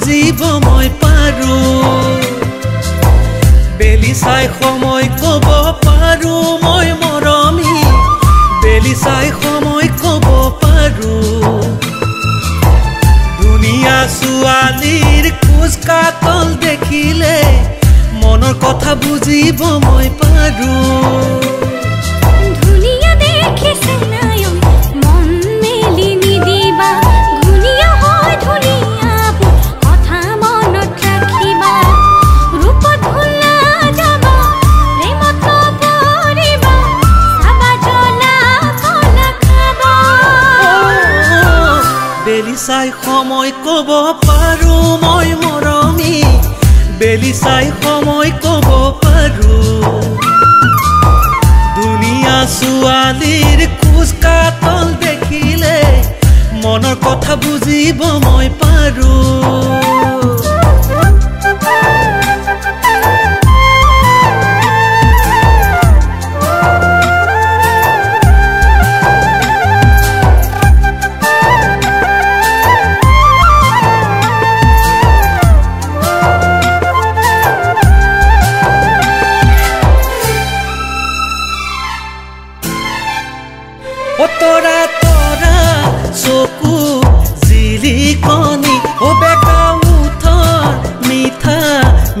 বুজিব মই পাৰো বেলি চাই সময় কব পাৰো মই মৰমী বেলি চাই সময় কব পাৰো দুনিয়া ছোৱালীৰ কোজ কাতল দেখিলে মনৰ কথা বুজিব মই পাৰো ধুনিয়া দেখিছে নাই মন মেলি নিদিবা ধুনিয়া হয় ধুনিয়া কথা মনত ৰাখিবা ৰূপত ভুলা যাবা প্ৰেমত নপৰিবা চাবা জ্বলা কলা খাবা বেলি চাই সময় কব পাৰো মই মৰমী বেলি চাই সময় কব পাৰো দুনিয়া ছোৱালীৰ কোজ কাতল দেখিলে মনৰ কথা বুজিব মই পাৰো তোৰা তোৰা চকু জিলিকনি ও বেকা উঠৰ মিঠা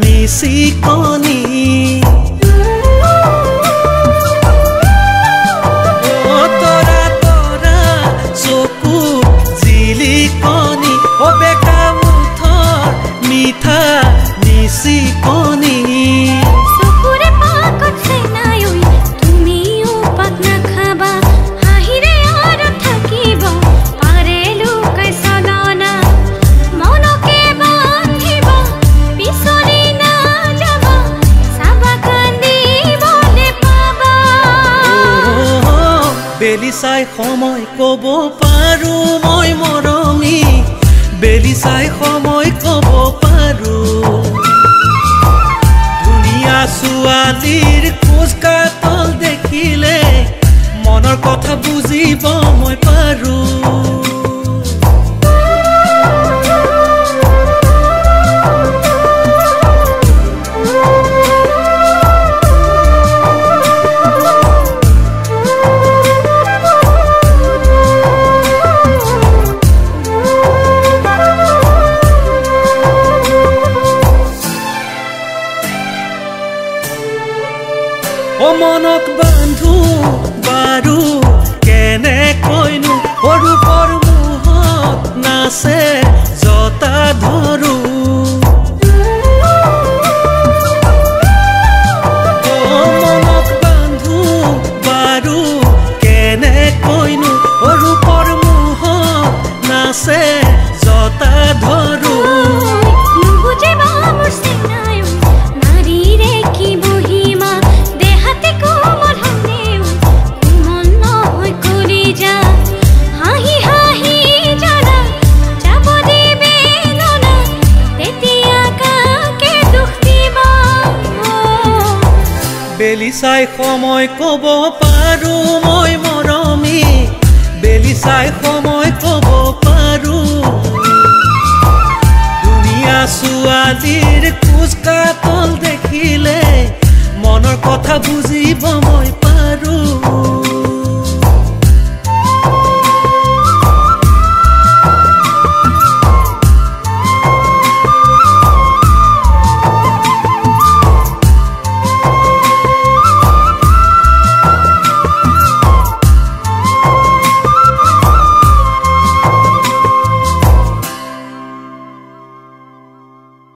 মিচিকনি ও তোৰা তোৰা চকু জিলিকনি ও বেকা উঠৰ মিঠা মিচিকনি চকুৰে পাকত নাই তুমিও পাক নাখাবা বেলি চাই সময় কব পাৰো মই মৰমী বেলি চাই সময় কব পাৰো দুনিয়া ছোৱালীৰ কোজ কাতল দেখিলে মনৰ কথা বুজিব মই পাৰো ও মনক বান্ধু বাৰু কেনে কৈনো ৰূপৰ মোহত নাচে জতা ধৰো ও মনক বান্ধু বাৰু কেনে কৈনো ৰূপৰ মোহত নাচে জতা ধৰো বেলি চাই সময় কব পাৰো মই মৰমী বেলি চাই সময় কব পাৰো দুনিয়া ছোৱালীৰ কোজ